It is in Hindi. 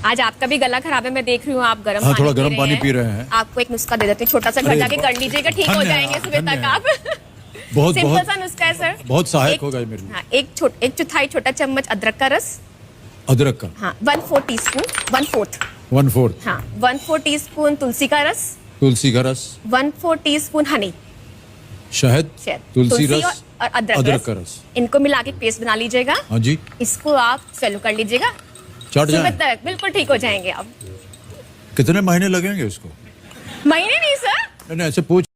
आज आपका भी गला खराब है, मैं देख रही हूँ आप गर्म हाँ, पानी थोड़ा गर्म पानी पी रहे हैं। आपको एक नुस्खा दे देते हैं, छोटा सा घर अरे, जाके कर लीजिएगा, ठीक हो धन्य जाएंगे है, सुबह धन्य तक है। आप। बहुत सिंपल बहुत सा नुस्खा है सर। बहुत सहायक होगा ये मेरे लिए। हाँ, एक चौथाई छोटा चम्मच अदरक का रस। अदरक का हाँ, 1/4 टीस्पून, 1/4। 1/4 हाँ, 1/4 टीस्पून तुलसी का रस, तुलसी का रस, 1/4 टीस्पून हनी, शहद, शहद, तुलसी रस और अदरक का रस। इनको मिला के पेस्ट बना लीजिएगा। हाँ जी, इसको आप फॉलो कर लीजिएगा, चढ़ सुबह जाए। तक बिल्कुल ठीक हो जाएंगे आप। कितने महीने लगेंगे इसको? महीने नहीं सर। नहीं ऐसे पूछ